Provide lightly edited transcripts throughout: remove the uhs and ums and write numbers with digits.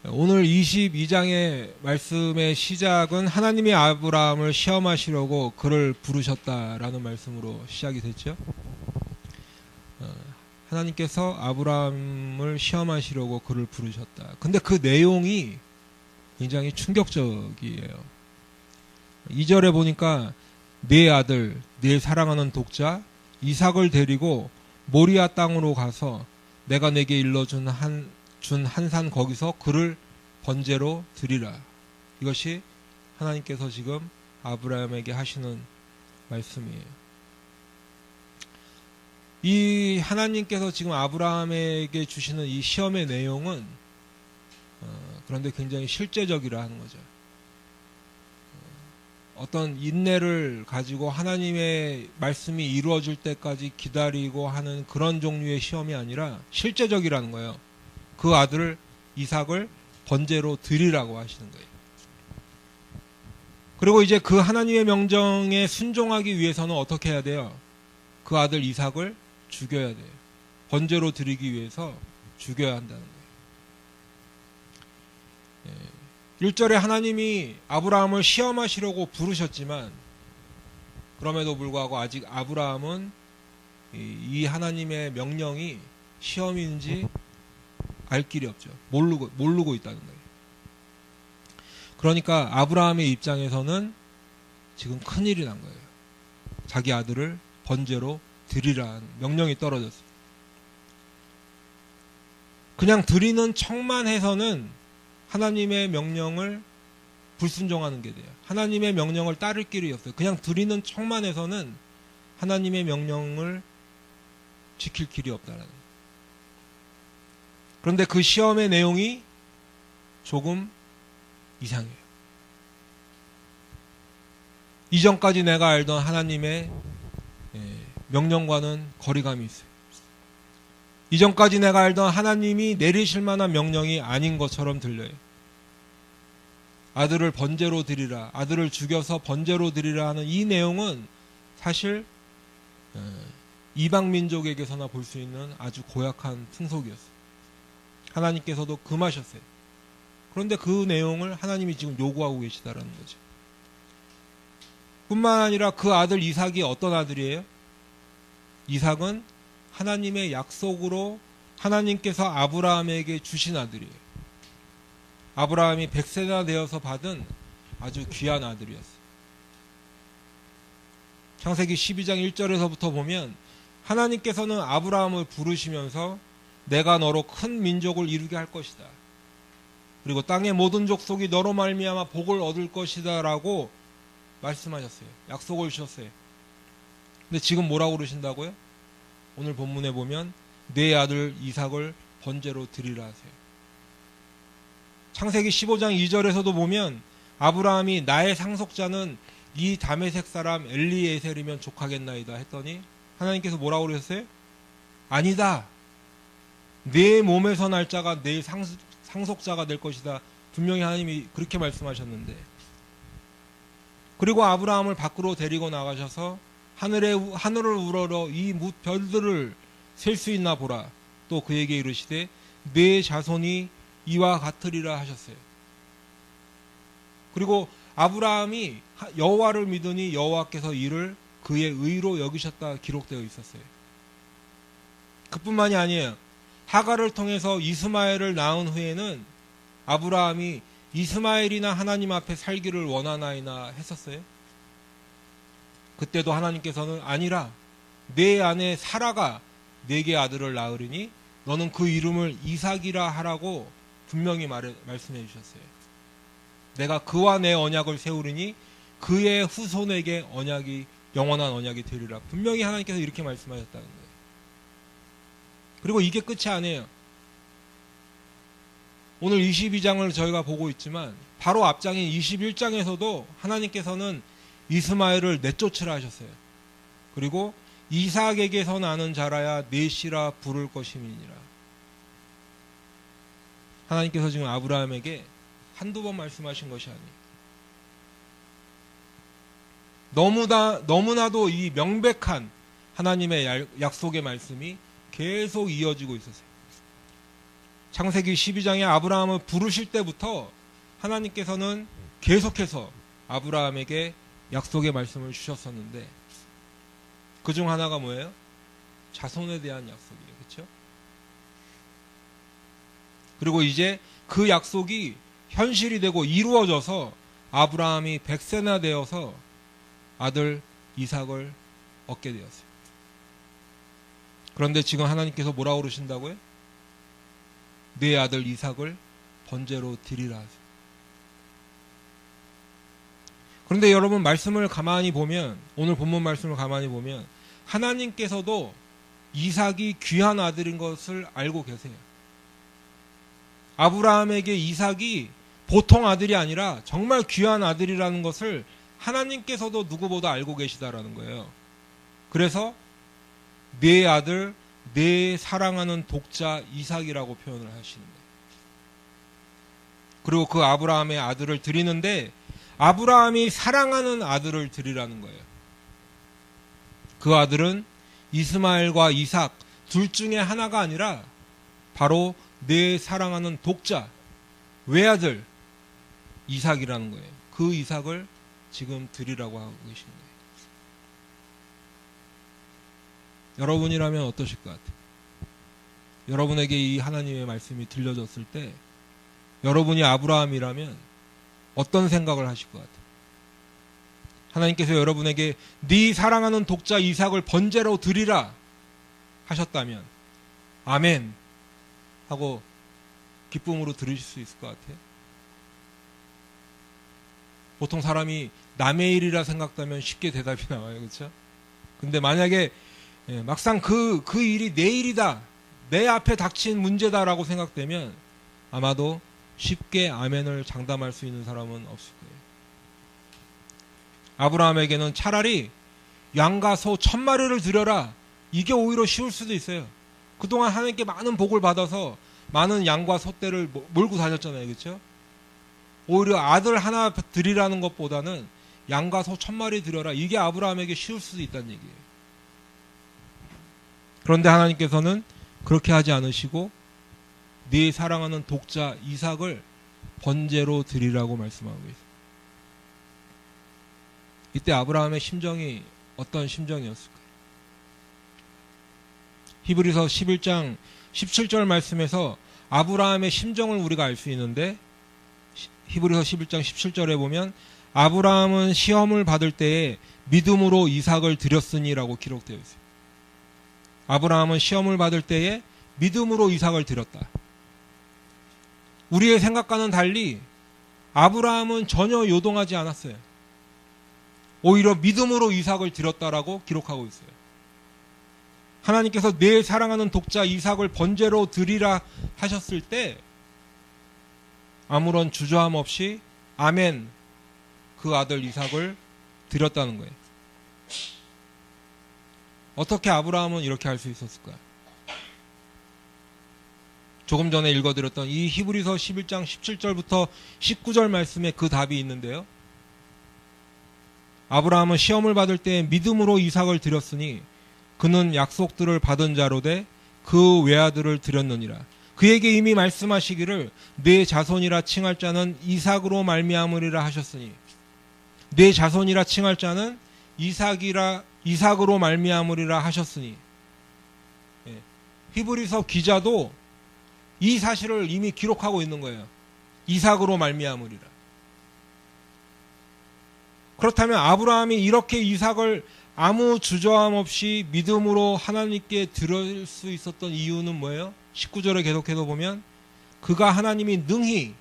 오늘 22장의 말씀의 시작은 하나님이 아브라함을 시험하시려고 그를 부르셨다라는 말씀으로 시작이 됐죠. 하나님께서 아브라함을 시험하시려고 그를 부르셨다. 근데 그 내용이 굉장히 충격적이에요. 2절에 보니까 네 아들, 네 사랑하는 독자 이삭을 데리고 모리아 땅으로 가서 내가 내게 일러준 한 산 거기서 그를 번제로 드리라. 이것이 하나님께서 지금 아브라함에게 하시는 말씀이에요. 이 하나님께서 지금 아브라함에게 주시는 이 시험의 내용은 그런데 굉장히 실제적이라 하는 거죠. 어떤 인내를 가지고 하나님의 말씀이 이루어질 때까지 기다리고 하는 그런 종류의 시험이 아니라 실제적이라는 거예요. 그 아들 이삭을 번제로 드리라고 하시는 거예요. 그리고 이제 그 하나님의 명령에 순종하기 위해서는 어떻게 해야 돼요? 그 아들 이삭을 죽여야 돼요. 번제로 드리기 위해서 죽여야 한다는 거예요. 1절에 하나님이 아브라함을 시험하시려고 부르셨지만 그럼에도 불구하고 아직 아브라함은 이 하나님의 명령이 시험인지 알 길이 없죠. 모르고 있다는 거예요. 그러니까 아브라함의 입장에서는 지금 큰일이 난 거예요. 자기 아들을 번제로 드리라는 명령이 떨어졌어요. 그냥 드리는 척만 해서는 하나님의 명령을 불순종하는 게 돼요. 하나님의 명령을 따를 길이 없어요. 그냥 드리는 척만 해서는 하나님의 명령을 지킬 길이 없다라는 거예요. 그런데 그 시험의 내용이 조금 이상해요. 이전까지 내가 알던 하나님의 명령과는 거리감이 있어요. 이전까지 내가 알던 하나님이 내리실 만한 명령이 아닌 것처럼 들려요. 아들을 번제로 드리라, 아들을 죽여서 번제로 드리라 하는 이 내용은 사실 이방 민족에게서나 볼 수 있는 아주 고약한 풍속이었어요. 하나님께서도 금하셨어요. 그런데 그 내용을 하나님이 지금 요구하고 계시다라는 거죠. 뿐만 아니라 그 아들 이삭이 어떤 아들이에요? 이삭은 하나님의 약속으로 하나님께서 아브라함에게 주신 아들이에요. 아브라함이 100세나 되어서 받은 아주 귀한 아들이었어요. 창세기 12장 1절에서부터 보면 하나님께서는 아브라함을 부르시면서 내가 너로 큰 민족을 이루게 할 것이다. 그리고 땅의 모든 족속이 너로 말미암아 복을 얻을 것이다 라고 말씀하셨어요. 약속을 주셨어요. 근데 지금 뭐라고 그러신다고요? 오늘 본문에 보면 내 아들 이삭을 번제로 드리라 하세요. 창세기 15장 2절에서도 보면 아브라함이 나의 상속자는 이 다메섹 사람 엘리에셀이면 족하겠나이다 했더니 하나님께서 뭐라고 그러셨어요? 아니다. 내 몸에서 날 자가 내 상속자가 될 것이다. 분명히 하나님이 그렇게 말씀하셨는데, 그리고 아브라함을 밖으로 데리고 나가셔서 하늘을 우러러 이 별들을 셀 수 있나 보라. 또 그에게 이르시되 내 자손이 이와 같으리라 하셨어요. 그리고 아브라함이 여호와를 믿으니 여호와께서 이를 그의 의로 여기셨다 기록되어 있었어요. 그뿐만이 아니에요. 하갈을 통해서 이스마엘을 낳은 후에는 아브라함이 이스마엘이나 하나님 앞에 살기를 원하나이나 했었어요. 그때도 하나님께서는 아니라 내 아내 사라가 내게 아들을 낳으리니 너는 그 이름을 이삭이라 하라고 분명히 말씀해 주셨어요. 내가 그와 내 언약을 세우리니 그의 후손에게 영원한 언약이 되리라. 분명히 하나님께서 이렇게 말씀하셨다는 거예요. 그리고 이게 끝이 아니에요. 오늘 22장을 저희가 보고 있지만 바로 앞장인 21장에서도 하나님께서는 이스마엘을 내쫓으라 하셨어요. 그리고 이삭에게서 나는 자라야 넷이라 부를 것임이니라. 하나님께서 지금 아브라함에게 한두 번 말씀하신 것이 아니에요. 너무나도 이 명백한 하나님의 약속의 말씀이 계속 이어지고 있었어요. 창세기 12장에 아브라함을 부르실 때부터 하나님께서는 계속해서 아브라함에게 약속의 말씀을 주셨었는데 그 중 하나가 뭐예요? 자손에 대한 약속이에요. 그렇죠? 그리고 이제 그 약속이 현실이 되고 이루어져서 아브라함이 100세나 되어서 아들 이삭을 얻게 되었어요. 그런데 지금 하나님께서 뭐라고 그러신다고요? 네 아들 이삭을 번제로 드리라 하세요. 그런데 여러분 말씀을 가만히 보면, 오늘 본문 말씀을 가만히 보면 하나님께서도 이삭이 귀한 아들인 것을 알고 계세요. 아브라함에게 이삭이 보통 아들이 아니라 정말 귀한 아들이라는 것을 하나님께서도 누구보다 알고 계시다라는 거예요. 그래서 내 아들, 내 사랑하는 독자 이삭이라고 표현을 하시는 거예요. 그리고 그 아브라함의 아들을 드리는데 아브라함이 사랑하는 아들을 드리라는 거예요. 그 아들은 이스마엘과 이삭 둘 중에 하나가 아니라 바로 내 사랑하는 독자 외아들 이삭이라는 거예요. 그 이삭을 지금 드리라고 하고 계신 거예요. 여러분이라면 어떠실 것 같아요? 여러분에게 이 하나님의 말씀이 들려졌을 때 여러분이 아브라함이라면 어떤 생각을 하실 것 같아요? 하나님께서 여러분에게 네 사랑하는 독자 이삭을 번제로 드리라 하셨다면 아멘 하고 기쁨으로 들으실 수 있을 것 같아요. 보통 사람이 남의 일이라 생각하면 쉽게 대답이 나와요. 그렇죠? 근데 만약에 막상 그 일이 내 일이다, 내 앞에 닥친 문제다라고 생각되면 아마도 쉽게 아멘을 장담할 수 있는 사람은 없을 거예요. 아브라함에게는 차라리 양과 소 1000마리를 드려라, 이게 오히려 쉬울 수도 있어요. 그동안 하나님께 많은 복을 받아서 많은 양과 소떼를 몰고 다녔잖아요. 그렇죠? 오히려 아들 하나 드리라는 것보다는 양과 소 1000마리 드려라, 이게 아브라함에게 쉬울 수도 있다는 얘기예요. 그런데 하나님께서는 그렇게 하지 않으시고 네 사랑하는 독자 이삭을 번제로 드리라고 말씀하고 있어요. 이때 아브라함의 심정이 어떤 심정이었을까요? 히브리서 11장 17절 말씀에서 아브라함의 심정을 우리가 알 수 있는데 히브리서 11장 17절에 보면 아브라함은 시험을 받을 때에 믿음으로 이삭을 드렸으니라고 기록되어 있어요. 아브라함은 시험을 받을 때에 믿음으로 이삭을 드렸다. 우리의 생각과는 달리 아브라함은 전혀 요동하지 않았어요. 오히려 믿음으로 이삭을 드렸다라고 기록하고 있어요. 하나님께서 내 사랑하는 독자 이삭을 번제로 드리라 하셨을 때 아무런 주저함 없이 아멘, 그 아들 이삭을 드렸다는 거예요. 어떻게 아브라함은 이렇게 할 수 있었을까요? 조금 전에 읽어드렸던 이 히브리서 11장 17절부터 19절 말씀에 그 답이 있는데요. 아브라함은 시험을 받을 때 믿음으로 이삭을 드렸으니 그는 약속들을 받은 자로 돼 그 외아들을 드렸느니라. 그에게 이미 말씀하시기를 내 자손이라 칭할 자는 이삭으로 말미암으리라 하셨으니, 내 자손이라 칭할 자는 이삭으로 말미암으리라 하셨으니, 히브리서 기자도 이 사실을 이미 기록하고 있는 거예요. 이삭으로 말미암으리라. 그렇다면 아브라함이 이렇게 이삭을 아무 주저함 없이 믿음으로 하나님께 드릴 수 있었던 이유는 뭐예요? 19절에 계속해서 보면 그가 하나님이 능히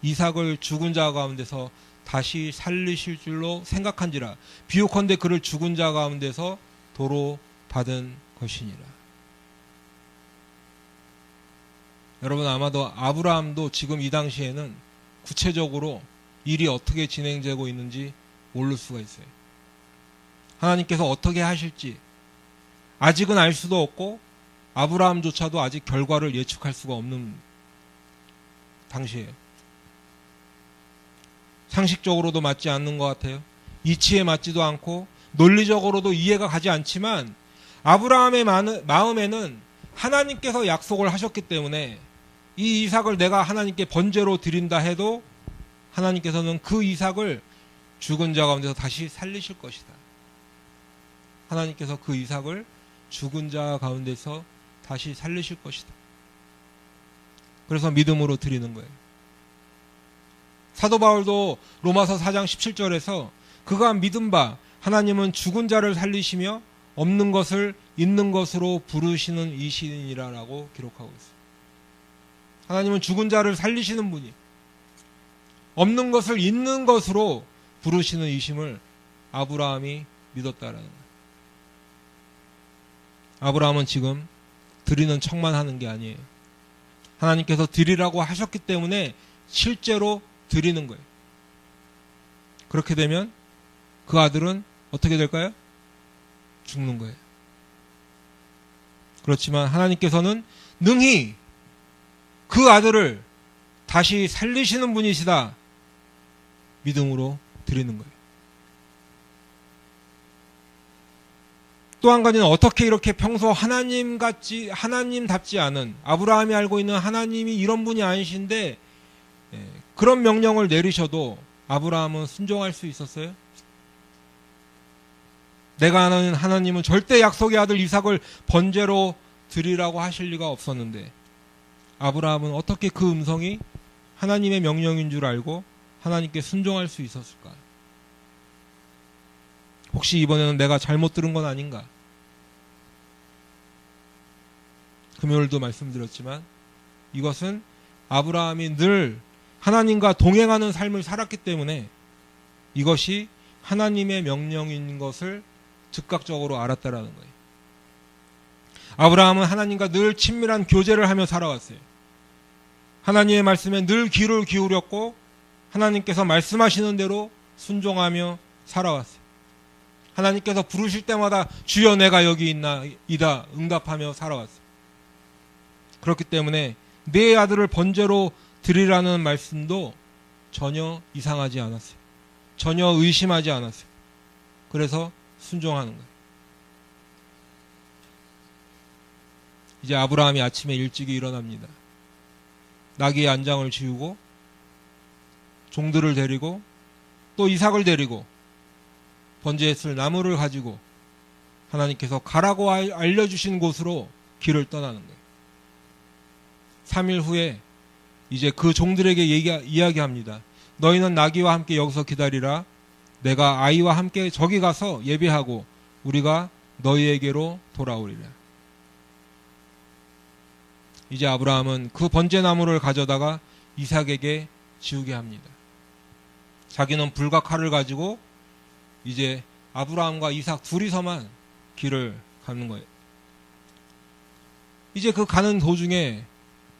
이삭을 죽은 자 가운데서 다시 살리실 줄로 생각한지라. 비옥컨대 그를 죽은 자 가운데서 도로 받은 것이니라. 여러분, 아마도 아브라함도 지금 이 당시에는 구체적으로 일이 어떻게 진행되고 있는지 모를 수가 있어요. 하나님께서 어떻게 하실지 아직은 알 수도 없고 아브라함조차도 아직 결과를 예측할 수가 없는 당시에요. 상식적으로도 맞지 않는 것 같아요. 이치에 맞지도 않고 논리적으로도 이해가 가지 않지만 아브라함의 마음에는 하나님께서 약속을 하셨기 때문에 이 이삭을 내가 하나님께 번제로 드린다 해도 하나님께서는 그 이삭을 죽은 자 가운데서 다시 살리실 것이다. 하나님께서 그 이삭을 죽은 자 가운데서 다시 살리실 것이다. 그래서 믿음으로 드리는 거예요. 사도 바울도 로마서 4장 17절에서 그가 믿은 바 하나님은 죽은 자를 살리시며 없는 것을 있는 것으로 부르시는 이신이라라고 기록하고 있어요. 하나님은 죽은 자를 살리시는 분이 없는 것을 있는 것으로 부르시는 이심을 아브라함이 믿었다라는 거예요. 아브라함은 지금 드리는 척만 하는 게 아니에요. 하나님께서 드리라고 하셨기 때문에 실제로 드리는 거예요. 그렇게 되면 그 아들은 어떻게 될까요? 죽는 거예요. 그렇지만 하나님께서는 능히 그 아들을 다시 살리시는 분이시다. 믿음으로 드리는 거예요. 또 한 가지는 어떻게 이렇게 평소 하나님답지 않은 아브라함이 알고 있는 하나님이 이런 분이 아니신데 그런 명령을 내리셔도 아브라함은 순종할 수 있었어요? 내가 아는 하나님은 절대 약속의 아들 이삭을 번제로 드리라고 하실 리가 없었는데 아브라함은 어떻게 그 음성이 하나님의 명령인 줄 알고 하나님께 순종할 수 있었을까? 혹시 이번에는 내가 잘못 들은 건 아닌가? 금요일도 말씀드렸지만 이것은 아브라함이 늘 하나님과 동행하는 삶을 살았기 때문에 이것이 하나님의 명령인 것을 즉각적으로 알았다라는 거예요. 아브라함은 하나님과 늘 친밀한 교제를 하며 살아왔어요. 하나님의 말씀에 늘 귀를 기울였고 하나님께서 말씀하시는 대로 순종하며 살아왔어요. 하나님께서 부르실 때마다 주여 내가 여기 있나이다 응답하며 살아왔어요. 그렇기 때문에 내 아들을 번제로 드리라는 말씀도 전혀 이상하지 않았어요. 전혀 의심하지 않았어요. 그래서 순종하는 거예요. 이제 아브라함이 아침에 일찍이 일어납니다. 나귀의 안장을 지우고 종들을 데리고 또 이삭을 데리고 번제했을 나무를 가지고 하나님께서 가라고 알려주신 곳으로 길을 떠나는 거예요. 3일 후에 이제 그 종들에게 이야기합니다. 너희는 나귀와 함께 여기서 기다리라. 내가 아이와 함께 저기 가서 예배하고 우리가 너희에게로 돌아오리라. 이제 아브라함은 그 번제나무를 가져다가 이삭에게 지우게 합니다. 자기는 불과 칼을 가지고 이제 아브라함과 이삭 둘이서만 길을 가는 거예요. 이제 그 가는 도중에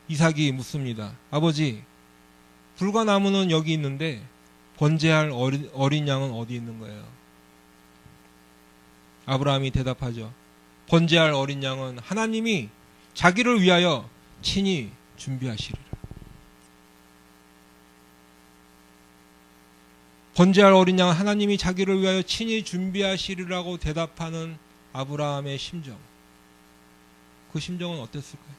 이삭이 묻습니다. 아버지, 불과 나무는 여기 있는데 번제할 어린 양은 어디 있는 거예요? 아브라함이 대답하죠. 번제할 어린 양은 하나님이 자기를 위하여 친히 준비하시리라. 번제할 어린 양은 하나님이 자기를 위하여 친히 준비하시리라고 대답하는 아브라함의 심정. 그 심정은 어땠을까요?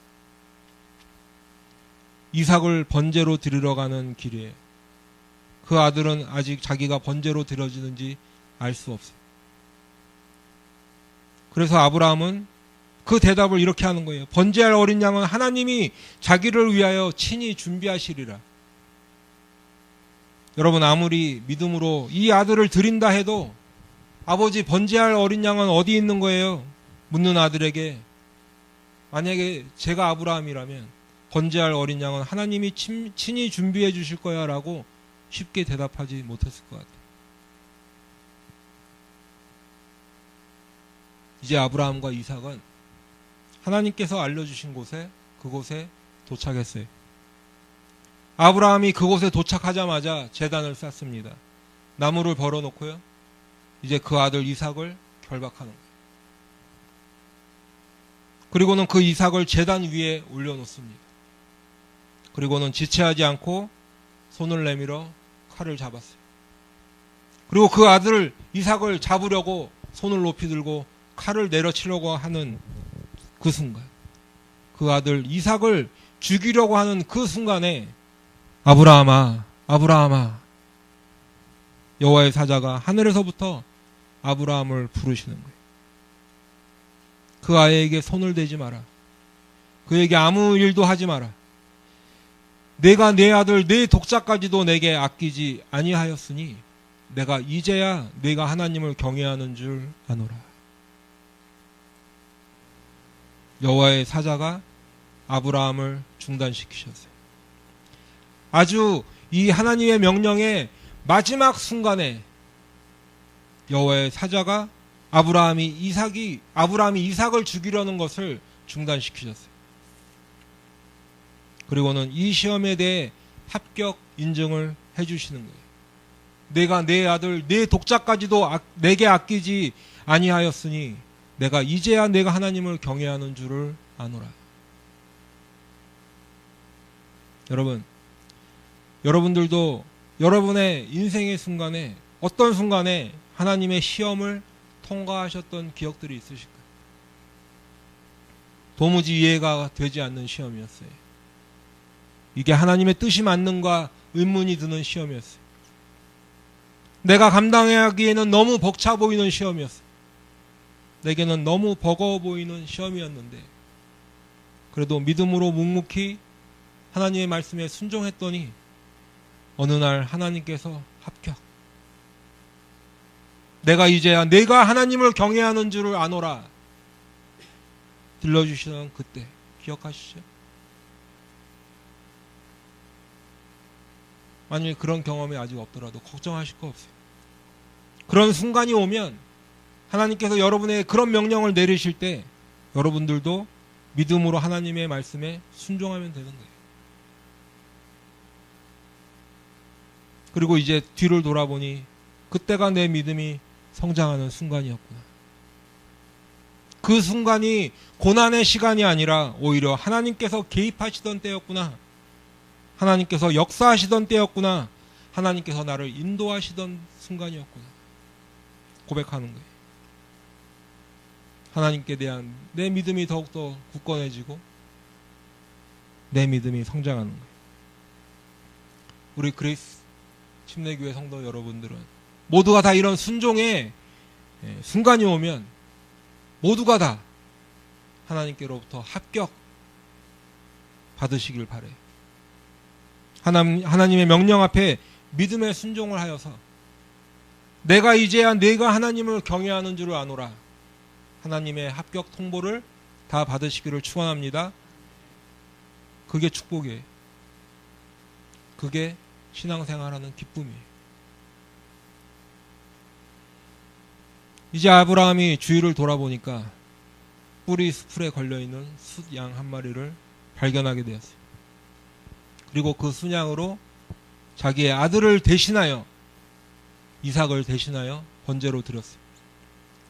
이삭을 번제로 드리러 가는 길에 그 아들은 아직 자기가 번제로 드려지는지 알 수 없어요. 그래서 아브라함은 그 대답을 이렇게 하는 거예요. 번제할 어린 양은 하나님이 자기를 위하여 친히 준비하시리라. 여러분, 아무리 믿음으로 이 아들을 드린다 해도 아버지, 번제할 어린 양은 어디 있는 거예요? 묻는 아들에게 만약에 제가 아브라함이라면 번제할 어린 양은 하나님이 친히 준비해 주실 거야 라고 쉽게 대답하지 못했을 것 같아요. 이제 아브라함과 이삭은 하나님께서 알려주신 그곳에 도착했어요. 아브라함이 그곳에 도착하자마자 제단을 쌓습니다. 나무를 벌어놓고요. 이제 그 아들 이삭을 결박하는 거예요. 그리고는 그 이삭을 제단 위에 올려놓습니다. 그리고는 지체하지 않고 손을 내밀어 칼을 잡았어요. 그리고 그 아들 이삭을 잡으려고 손을 높이 들고 칼을 내려치려고 하는 그 순간 그 아들 이삭을 죽이려고 하는 그 순간에 아브라함아, 아브라함아, 여호와의 사자가 하늘에서부터 아브라함을 부르시는 거예요. 그 아이에게 손을 대지 마라. 그에게 아무 일도 하지 마라. 내가 내 아들 내 독자까지도 내게 아끼지 아니하였으니 내가 이제야 내가 하나님을 경외하는 줄 아노라. 여호와의 사자가 아브라함을 중단시키셨어요. 아주 이 하나님의 명령의 마지막 순간에 여호와의 사자가 아브라함이 이삭을 죽이려는 것을 중단시키셨어요. 그리고는 이 시험에 대해 합격 인증을 해주시는 거예요. 내가 내 아들 내 독자까지도 내게 아끼지 아니하였으니 내가 이제야 내가 하나님을 경외하는 줄을 아노라. 여러분들도 여러분의 인생의 순간에 어떤 순간에 하나님의 시험을 통과하셨던 기억들이 있으실까요? 도무지 이해가 되지 않는 시험이었어요. 이게 하나님의 뜻이 맞는가 의문이 드는 시험이었어요. 내가 감당하기에는 너무 벅차 보이는 시험이었어요. 내게는 너무 버거워 보이는 시험이었는데 그래도 믿음으로 묵묵히 하나님의 말씀에 순종했더니 어느 날 하나님께서 합격. 내가 이제야 내가 하나님을 경외하는 줄을 아노라. 들려주시던 그때 기억하시죠? 만일 그런 경험이 아직 없더라도 걱정하실 거 없어요. 그런 순간이 오면 하나님께서 여러분에게 그런 명령을 내리실 때 여러분들도 믿음으로 하나님의 말씀에 순종하면 되는 거예요. 그리고 이제 뒤를 돌아보니 그때가 내 믿음이 성장하는 순간이었구나. 그 순간이 고난의 시간이 아니라 오히려 하나님께서 개입하시던 때였구나. 하나님께서 역사하시던 때였구나. 하나님께서 나를 인도하시던 순간이었구나. 고백하는 거예요. 하나님께 대한 내 믿음이 더욱더 굳건해지고 내 믿음이 성장하는 거예요. 우리 그레이스 침례교회 성도 여러분들은 모두가 다 이런 순종의 순간이 오면 모두가 다 하나님께로부터 합격 받으시길 바래요. 하나님의 명령 앞에 믿음의 순종을 하여서 내가 이제야 내가 하나님을 경외하는 줄을 아노라. 하나님의 합격 통보를 다 받으시기를 축원합니다. 그게 축복이에요. 그게 신앙생활하는 기쁨이에요. 이제 아브라함이 주위를 돌아보니까 뿌리 수풀에 걸려있는 숫양 한 마리를 발견하게 되었어요. 그리고 그 순양으로 자기의 아들을 대신하여 이삭을 대신하여 번제로 드렸어요.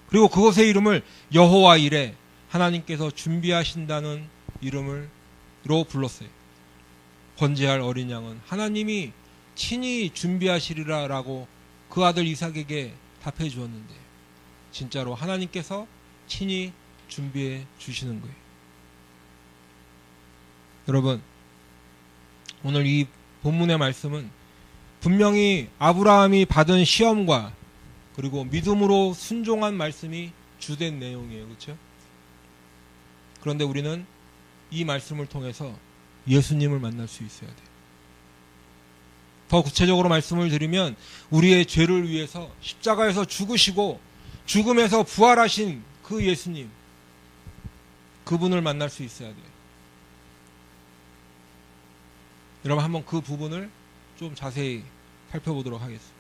그리고 그것의 이름을 여호와 이레, 하나님께서 준비하신다는 이름으로 불렀어요. 번제할 어린 양은 하나님이 친히 준비하시리라 라고 그 아들 이삭에게 답해 주었는데 진짜로 하나님께서 친히 준비해 주시는 거예요. 여러분, 오늘 이 본문의 말씀은 분명히 아브라함이 받은 시험과 그리고 믿음으로 순종한 말씀이 주된 내용이에요. 그렇죠? 그런데 우리는 이 말씀을 통해서 예수님을 만날 수 있어야 돼요. 더 구체적으로 말씀을 드리면 우리의 죄를 위해서 십자가에서 죽으시고 죽음에서 부활하신 그 예수님, 그분을 만날 수 있어야 돼요. 여러분 한번 그 부분을 좀 자세히 살펴보도록 하겠습니다.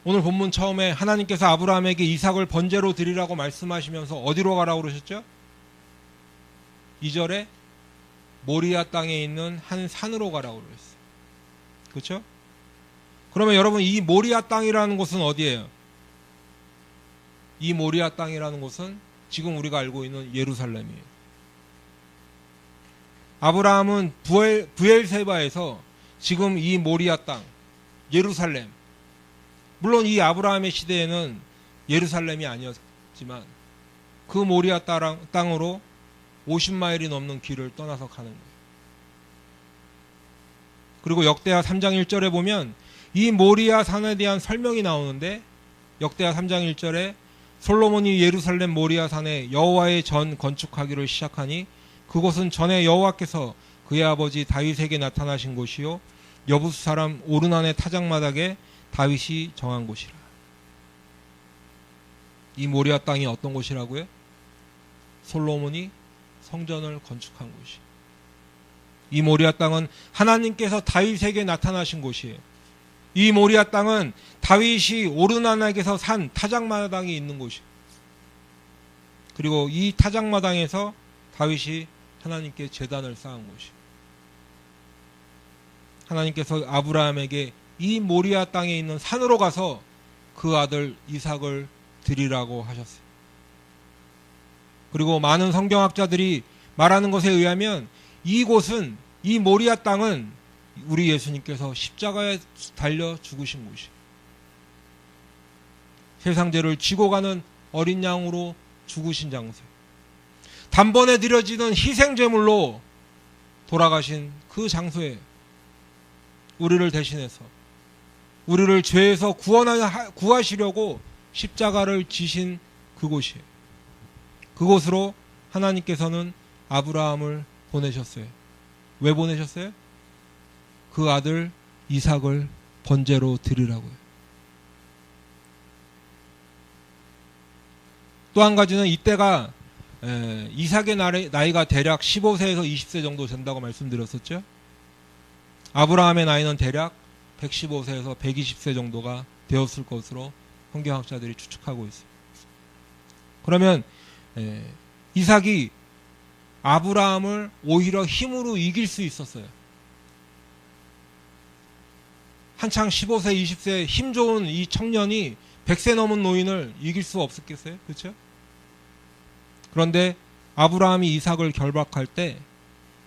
오늘 본문 처음에 하나님께서 아브라함에게 이삭을 번제로 드리라고 말씀하시면서 어디로 가라고 그러셨죠? 2절에 모리아 땅에 있는 한 산으로 가라고 그랬어요. 그렇죠? 그러면 여러분 이 모리아 땅이라는 곳은 어디예요? 이 모리아 땅이라는 곳은 지금 우리가 알고 있는 예루살렘이에요. 아브라함은 브엘세바에서 지금 이 모리아 땅, 예루살렘, 물론 이 아브라함의 시대에는 예루살렘이 아니었지만 그 모리아 땅으로 50마일이 넘는 길을 떠나서 가는 거예요. 그리고 역대하 3장 1절에 보면 이 모리아 산에 대한 설명이 나오는데, 역대하 3장 1절에 솔로몬이 예루살렘 모리아 산에 여호와의 전 건축하기를 시작하니 그곳은 전에 여호와께서 그의 아버지 다윗에게 나타나신 곳이요 여부스 사람 오르난의 타작마당에 다윗이 정한 곳이라. 이 모리아 땅이 어떤 곳이라고요? 솔로몬이 성전을 건축한 곳이. 이 모리아 땅은 하나님께서 다윗에게 나타나신 곳이에요. 이 모리아 땅은 다윗이 오르난에게서 산 타작마당이 있는 곳이에요. 그리고 이 타작마당에서 다윗이 하나님께 제단을 쌓은 곳이에요. 하나님께서 아브라함에게 이 모리아 땅에 있는 산으로 가서 그 아들 이삭을 드리라고 하셨어요. 그리고 많은 성경학자들이 말하는 것에 의하면 이곳은, 이 모리아 땅은 우리 예수님께서 십자가에 달려 죽으신 곳이에요. 세상 죄를 지고 가는 어린 양으로 죽으신 장소예요. 단번에 드려지는 희생제물로 돌아가신 그 장소에 우리를 대신해서, 우리를 죄에서 구하시려고 십자가를 지신 그곳이에요. 그곳으로 하나님께서는 아브라함을 보내셨어요. 왜 보내셨어요? 그 아들 이삭을 번제로 드리라고요. 또 한 가지는 이때가 이삭의 나이가 대략 15세에서 20세 정도 된다고 말씀드렸었죠. 아브라함의 나이는 대략 115세에서 120세 정도가 되었을 것으로 성경학자들이 추측하고 있습니다. 그러면 이삭이 아브라함을 오히려 힘으로 이길 수 있었어요. 한창 15세, 20세 힘 좋은 이 청년이 100세 넘은 노인을 이길 수 없었겠어요? 그렇죠? 그런데 아브라함이 이삭을 결박할 때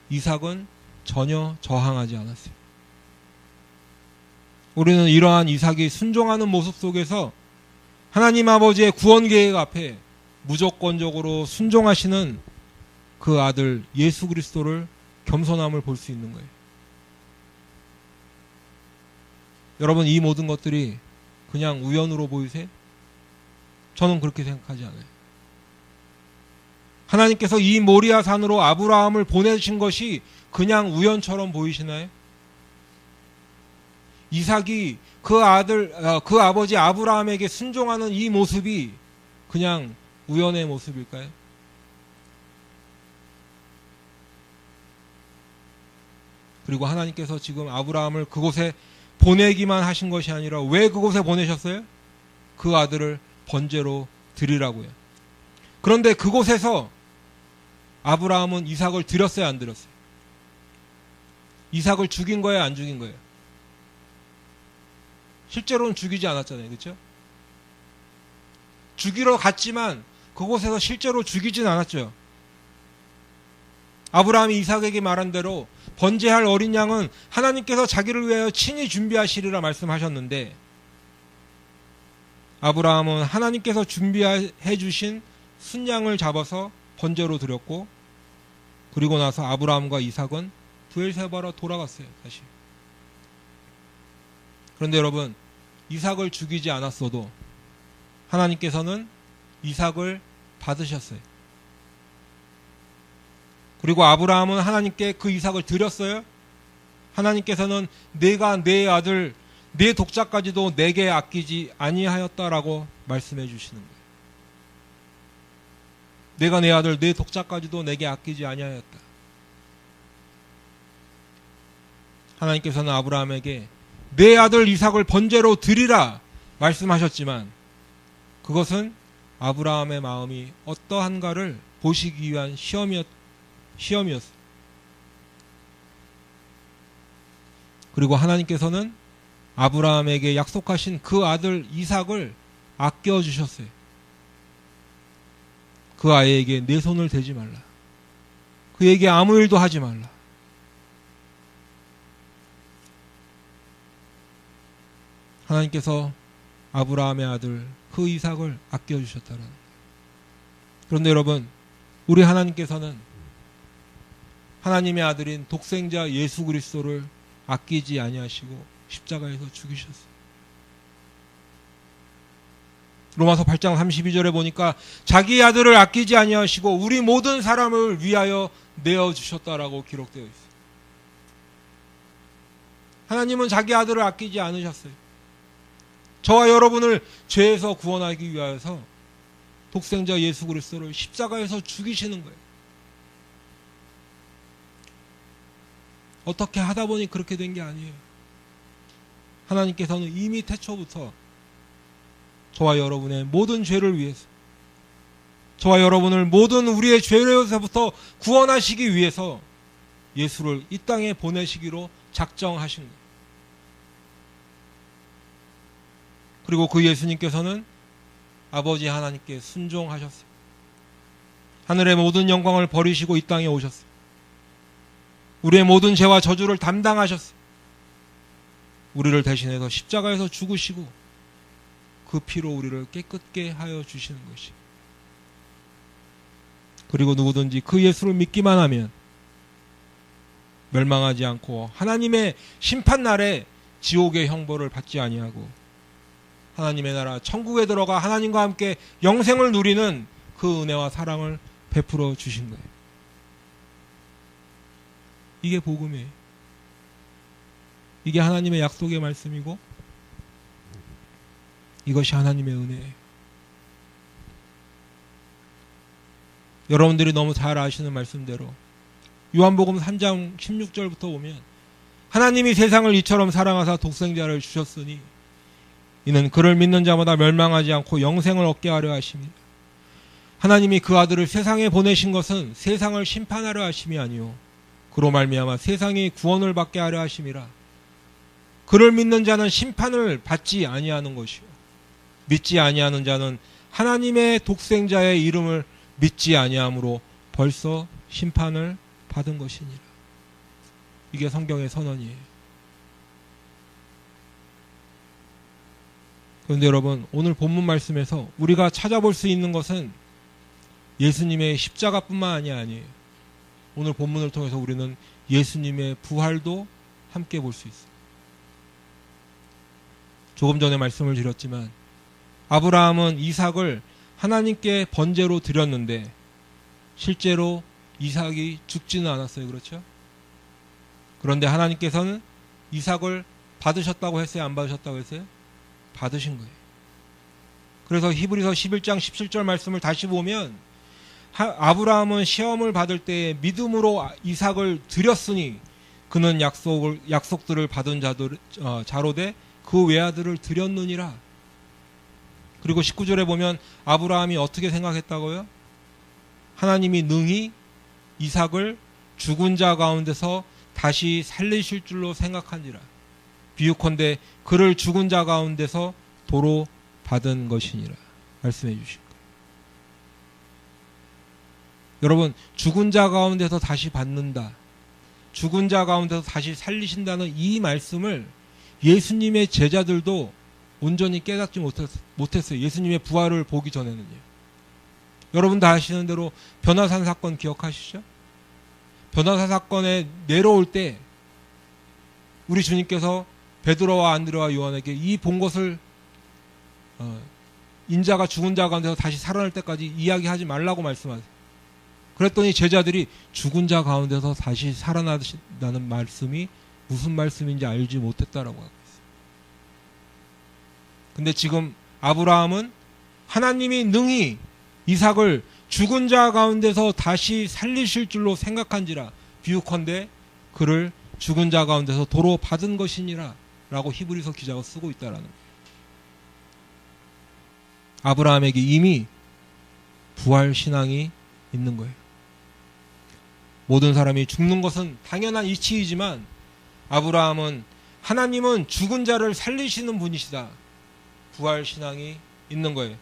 이삭은 전혀 저항하지 않았어요. 우리는 이러한 이삭이 순종하는 모습 속에서 하나님 아버지의 구원 계획 앞에 무조건적으로 순종하시는 그 아들 예수 그리스도를 겸손함을 볼 수 있는 거예요. 여러분, 이 모든 것들이 그냥 우연으로 보이세요? 저는 그렇게 생각하지 않아요. 하나님께서 이 모리아 산으로 아브라함을 보내신 것이 그냥 우연처럼 보이시나요? 이삭이 그 아버지 아브라함에게 순종하는 이 모습이 그냥 우연의 모습일까요? 그리고 하나님께서 지금 아브라함을 그곳에 보내기만 하신 것이 아니라 왜 그곳에 보내셨어요? 그 아들을 번제로 드리라고요. 그런데 그곳에서 아브라함은 이삭을 드렸어요, 안 드렸어요? 이삭을 죽인 거예요, 안 죽인 거예요? 실제로는 죽이지 않았잖아요, 그렇죠? 죽이러 갔지만 그곳에서 실제로 죽이진 않았죠. 아브라함이 이삭에게 말한 대로 번제할 어린 양은 하나님께서 자기를 위하여 친히 준비하시리라 말씀하셨는데, 아브라함은 하나님께서 준비해 주신 순양을 잡아서 번제로 드렸고, 그리고 나서 아브라함과 이삭은 브엘세바로 돌아갔어요, 다시. 그런데 여러분, 이삭을 죽이지 않았어도 하나님께서는 이삭을 받으셨어요. 그리고 아브라함은 하나님께 그 이삭을 드렸어요. 하나님께서는 내가 내 아들, 내 독자까지도 내게 아끼지 아니하였다라고 말씀해 주시는 거예요. 내가 내 아들, 내 독자까지도 내게 아끼지 아니하였다. 하나님께서는 아브라함에게 내 아들 이삭을 번제로 드리라 말씀하셨지만 그것은 아브라함의 마음이 어떠한가를 보시기 위한 시험이었어요. 그리고 하나님께서는 아브라함에게 약속하신 그 아들 이삭을 아껴주셨어요. 그 아이에게 내 손을 대지 말라. 그에게 아무 일도 하지 말라. 하나님께서 아브라함의 아들 그 이삭을 아껴주셨다는 거예요. 그런데 여러분, 우리 하나님께서는 하나님의 아들인 독생자 예수 그리스도를 아끼지 아니하시고 십자가에서 죽이셨어요. 로마서 8장 32절에 보니까 자기 아들을 아끼지 아니하시고 우리 모든 사람을 위하여 내어주셨다라고 기록되어 있어요. 하나님은 자기 아들을 아끼지 않으셨어요. 저와 여러분을 죄에서 구원하기 위하여서 독생자 예수 그리스도를 십자가에서 죽이시는 거예요. 어떻게 하다 보니 그렇게 된 게 아니에요. 하나님께서는 이미 태초부터 저와 여러분의 모든 죄를 위해서, 저와 여러분을 모든 우리의 죄로서부터 구원하시기 위해서 예수를 이 땅에 보내시기로 작정하신 거예요. 그리고 그 예수님께서는 아버지 하나님께 순종하셨어요. 하늘의 모든 영광을 버리시고 이 땅에 오셨어요. 우리의 모든 죄와 저주를 담당하셨어요. 우리를 대신해서 십자가에서 죽으시고 그 피로 우리를 깨끗게 하여 주시는 것이. 그리고 누구든지 그 예수를 믿기만 하면 멸망하지 않고 하나님의 심판날에 지옥의 형벌을 받지 아니하고 하나님의 나라 천국에 들어가 하나님과 함께 영생을 누리는 그 은혜와 사랑을 베풀어 주신 거예요. 이게 복음이에요. 이게 하나님의 약속의 말씀이고 이것이 하나님의 은혜예요. 여러분들이 너무 잘 아시는 말씀대로 요한복음 3장 16절부터 보면 하나님이 세상을 이처럼 사랑하사 독생자를 주셨으니 이는 그를 믿는 자마다 멸망하지 않고 영생을 얻게 하려 하십니다. 하나님이 그 아들을 세상에 보내신 것은 세상을 심판하려 하심이 아니요 그로 말미암아 세상이 구원을 받게 하려 하심이라. 그를 믿는 자는 심판을 받지 아니하는 것이요 믿지 아니하는 자는 하나님의 독생자의 이름을 믿지 아니함으로 벌써 심판을 받은 것이니라. 이게 성경의 선언이에요. 그런데 여러분, 오늘 본문 말씀에서 우리가 찾아볼 수 있는 것은 예수님의 십자가뿐만 아니에요. 오늘 본문을 통해서 우리는 예수님의 부활도 함께 볼 수 있어요. 조금 전에 말씀을 드렸지만 아브라함은 이삭을 하나님께 번제로 드렸는데 실제로 이삭이 죽지는 않았어요. 그렇죠? 그런데 하나님께서는 이삭을 받으셨다고 했어요? 안 받으셨다고 했어요? 받으신 거예요. 그래서 히브리서 11장 17절 말씀을 다시 보면 아브라함은 시험을 받을 때 믿음으로 이삭을 드렸으니 그는 약속들을 받은 자로되 그 외아들을 드렸느니라. 그리고 19절에 보면 아브라함이 어떻게 생각했다고요? 하나님이 능히 이삭을 죽은 자 가운데서 다시 살리실 줄로 생각한지라. 비유컨대 그를 죽은 자 가운데서 도로 받은 것이니라. 말씀해 주신 거예요. 여러분, 죽은 자 가운데서 다시 받는다, 죽은 자 가운데서 다시 살리신다는 이 말씀을 예수님의 제자들도 온전히 깨닫지 못했어요. 예수님의 부활을 보기 전에는요. 여러분 다 아시는 대로 변화산 사건 기억하시죠? 변화산 사건에 내려올 때 우리 주님께서 베드로와 안드레와 요한에게 이 본 것을 인자가 죽은 자 가운데서 다시 살아날 때까지 이야기하지 말라고 말씀하세요. 그랬더니 제자들이 죽은 자 가운데서 다시 살아나다는 말씀이 무슨 말씀인지 알지 못했다라고 하고 있어요. 근데 지금 아브라함은 하나님이 능히 이삭을 죽은 자 가운데서 다시 살리실 줄로 생각한지라. 비유컨대 그를 죽은 자 가운데서 도로 받은 것이니라 라고 히브리서 기자가 쓰고 있다라는 거예요. 아브라함에게 이미 부활 신앙이 있는 거예요. 모든 사람이 죽는 것은 당연한 이치이지만 아브라함은 하나님은 죽은 자를 살리시는 분이시다, 부활 신앙이 있는 거예요.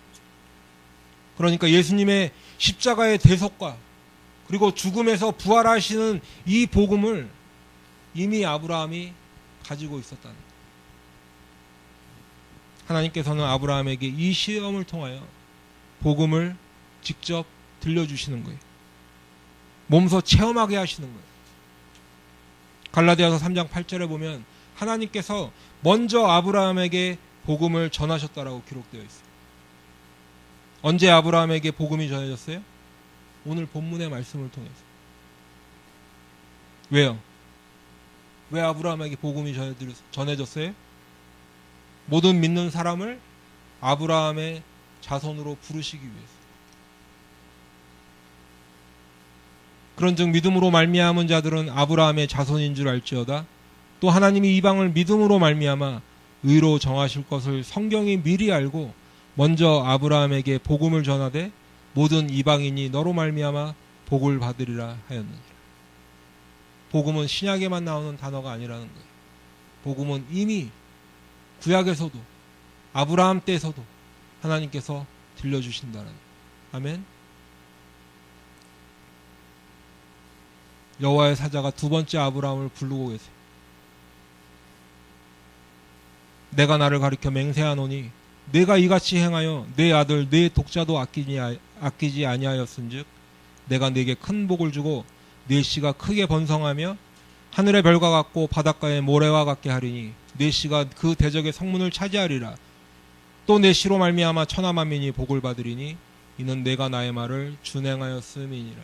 그러니까 예수님의 십자가의 대속과 그리고 죽음에서 부활하시는 이 복음을 이미 아브라함이 가지고 있었다는 거예요. 하나님께서는 아브라함에게 이 시험을 통하여 복음을 직접 들려주시는 거예요. 몸소 체험하게 하시는 거예요. 갈라디아서 3장 8절에 보면 하나님께서 먼저 아브라함에게 복음을 전하셨다라고 기록되어 있어요. 언제 아브라함에게 복음이 전해졌어요? 오늘 본문의 말씀을 통해서. 왜요? 왜 아브라함에게 복음이 전해졌어요? 모든 믿는 사람을 아브라함의 자손으로 부르시기 위해서. 그런즉 믿음으로 말미암은 자들은 아브라함의 자손인 줄 알지어다. 또 하나님이 이방을 믿음으로 말미암아 의로 정하실 것을 성경이 미리 알고 먼저 아브라함에게 복음을 전하되 모든 이방인이 너로 말미암아 복을 받으리라 하였느니라. 복음은 신약에만 나오는 단어가 아니라는 거예요. 복음은 이미 구약에서도 아브라함 때에서도 하나님께서 들려주신다는 거예요. 아멘. 여호와의 사자가 두 번째 아브라함을 부르고 계세요. 내가 나를 가리켜 맹세하노니 내가 이같이 행하여 내 아들 내 독자도 아끼지 아니하였은즉 내가 네게 큰 복을 주고 네 씨가 크게 번성하며 하늘의 별과 같고 바닷가의 모래와 같게 하리니 네 씨가 그 대적의 성문을 차지하리라. 또 내 씨로 말미암아 천하 만민이 복을 받으리니 이는 내가 나의 말을 준행하였음이니라.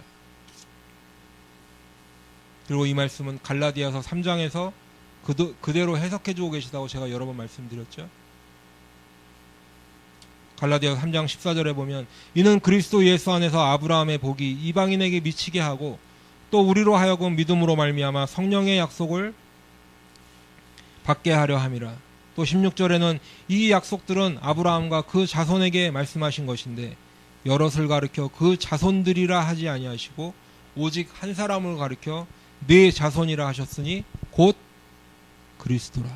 그리고 이 말씀은 갈라디아서 3장에서 그대로 해석해주고 계시다고 제가 여러 번 말씀드렸죠. 갈라디아서 3장 14절에 보면 이는 그리스도 예수 안에서 아브라함의 복이 이방인에게 미치게 하고 또 우리로 하여금 믿음으로 말미암아 성령의 약속을 받게 하려 함이라. 또 16절에는 이 약속들은 아브라함과 그 자손에게 말씀하신 것인데 여럿을 가리켜 그 자손들이라 하지 아니하시고 오직 한 사람을 가리켜 네 자손이라 하셨으니 곧 그리스도라.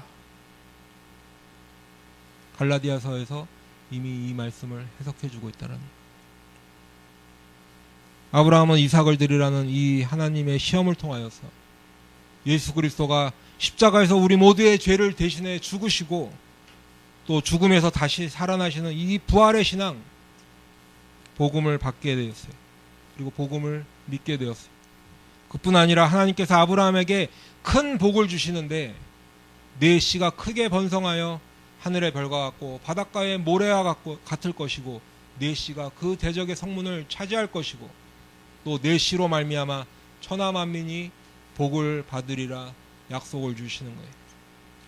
갈라디아서에서 이미 이 말씀을 해석해주고 있다는. 아브라함은 이삭을 드리라는 이 하나님의 시험을 통하여서 예수 그리스도가 십자가에서 우리 모두의 죄를 대신해 죽으시고 또 죽음에서 다시 살아나시는 이 부활의 신앙, 복음을 받게 되었어요. 그리고 복음을 믿게 되었어요. 그뿐 아니라 하나님께서 아브라함에게 큰 복을 주시는데 네 씨가 크게 번성하여 하늘의 별과 같고 바닷가의 모래와 같을 것이고 네 씨가 그 대적의 성문을 차지할 것이고 또 네 씨로 말미암아 천하 만민이 복을 받으리라 약속을 주시는 거예요.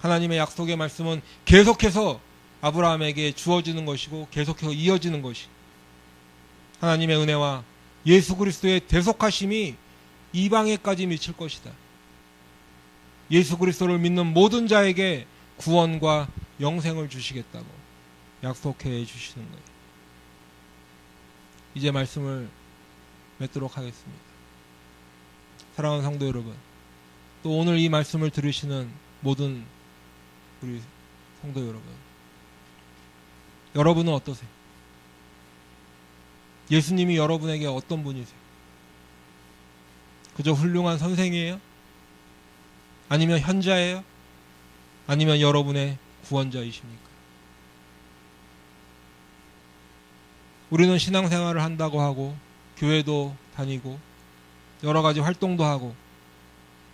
하나님의 약속의 말씀은 계속해서 아브라함에게 주어지는 것이고 계속해서 이어지는 것이 하나님의 은혜와 예수 그리스도의 대속하심이 이방에까지 미칠 것이다. 예수 그리스도를 믿는 모든 자에게 구원과 영생을 주시겠다고 약속해 주시는 거예요. 이제 말씀을 맺도록 하겠습니다. 사랑하는 성도 여러분, 또 오늘 이 말씀을 들으시는 모든 우리 성도 여러분, 여러분은 어떠세요? 예수님이 여러분에게 어떤 분이세요? 그저 훌륭한 선생이에요? 아니면 현자예요? 아니면 여러분의 구원자이십니까? 우리는 신앙생활을 한다고 하고 교회도 다니고 여러 가지 활동도 하고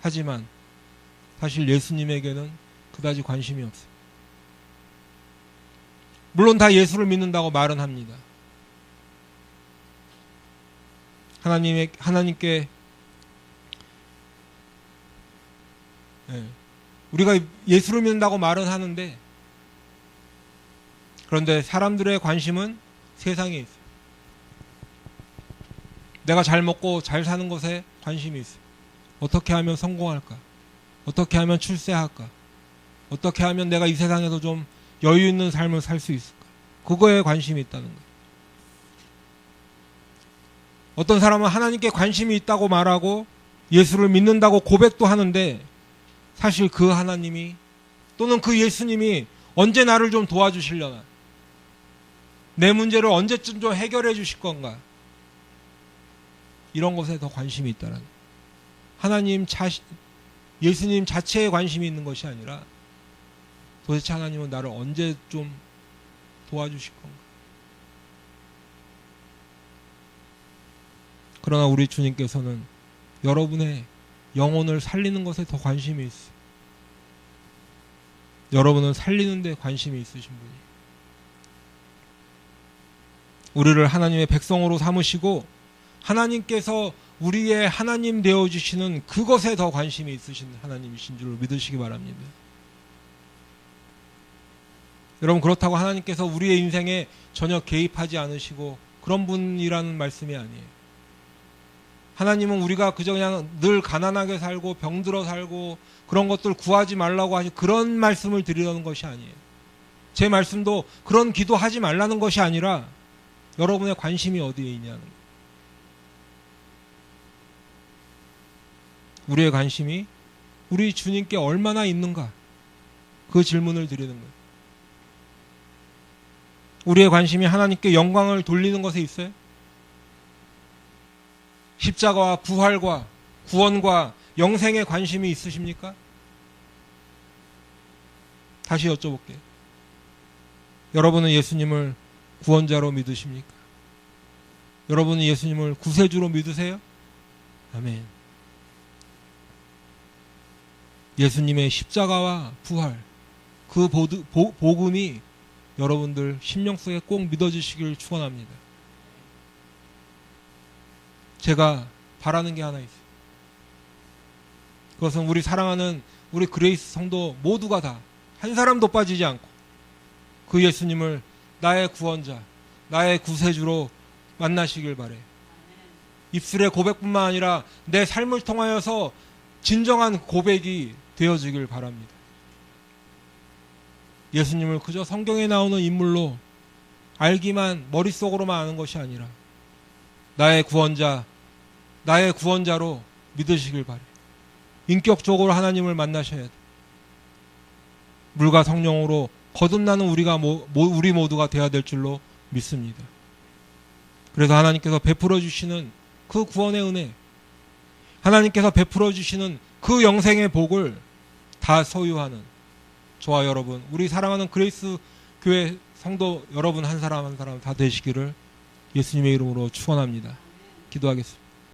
하지만 사실 예수님에게는 그다지 관심이 없어요. 물론 다 예수를 믿는다고 말은 합니다. 하나님께 우리가 예수를 믿는다고 말은 하는데 그런데 사람들의 관심은 세상에 있어요. 내가 잘 먹고 잘 사는 것에 관심이 있어요. 어떻게 하면 성공할까? 어떻게 하면 출세할까? 어떻게 하면 내가 이 세상에서 좀 여유 있는 삶을 살 수 있을까? 그거에 관심이 있다는 거예요. 어떤 사람은 하나님께 관심이 있다고 말하고 예수를 믿는다고 고백도 하는데 사실 그 하나님이 또는 그 예수님이 언제 나를 좀 도와주시려나? 내 문제를 언제쯤 좀 해결해 주실 건가? 이런 것에 더 관심이 있다는 예수님 자체에 관심이 있는 것이 아니라 도대체 하나님은 나를 언제 좀 도와주실 건가? 그러나 우리 주님께서는 여러분의 영혼을 살리는 것에 더 관심이 있어요. 여러분은 살리는 데 관심이 있으신 분이. 우리를 하나님의 백성으로 삼으시고 하나님께서 우리의 하나님 되어주시는 그것에 더 관심이 있으신 하나님이신 줄 믿으시기 바랍니다. 여러분, 그렇다고 하나님께서 우리의 인생에 전혀 개입하지 않으시고 그런 분이라는 말씀이 아니에요. 하나님은 우리가 그저 그냥 늘 가난하게 살고 병들어 살고 그런 것들 구하지 말라고 하시 그런 말씀을 드리려는 것이 아니에요. 제 말씀도 그런 기도하지 말라는 것이 아니라 여러분의 관심이 어디에 있냐는 거예요. 우리의 관심이 우리 주님께 얼마나 있는가, 그 질문을 드리는 거예요. 우리의 관심이 하나님께 영광을 돌리는 것에 있어요? 십자가와 부활과 구원과 영생에 관심이 있으십니까? 다시 여쭤볼게요. 여러분은 예수님을 구원자로 믿으십니까? 여러분은 예수님을 구세주로 믿으세요? 아멘. 예수님의 십자가와 부활, 그 복음이 여러분들 심령 속에 꼭 믿어지시길 축원합니다. 제가 바라는 게 하나 있어요. 그것은 우리 사랑하는 우리 그레이스 성도 모두가 다 한 사람도 빠지지 않고 그 예수님을 나의 구원자, 나의 구세주로 만나시길 바래요. 입술의 고백뿐만 아니라 내 삶을 통하여서 진정한 고백이 되어지길 바랍니다. 예수님을 그저 성경에 나오는 인물로 알기만, 머릿속으로만 아는 것이 아니라 나의 구원자, 나의 구원자로 믿으시길 바래요. 인격적으로 하나님을 만나셔야 돼요. 물과 성령으로 거듭나는 우리 모두가 되어야 될 줄로 믿습니다. 그래서 하나님께서 베풀어 주시는 그 구원의 은혜, 하나님께서 베풀어 주시는 그 영생의 복을 다 소유하는 저와 여러분, 우리 사랑하는 그레이스 교회 성도 여러분 한 사람 한 사람 다 되시기를 예수님의 이름으로 축원합니다. 기도하겠습니다.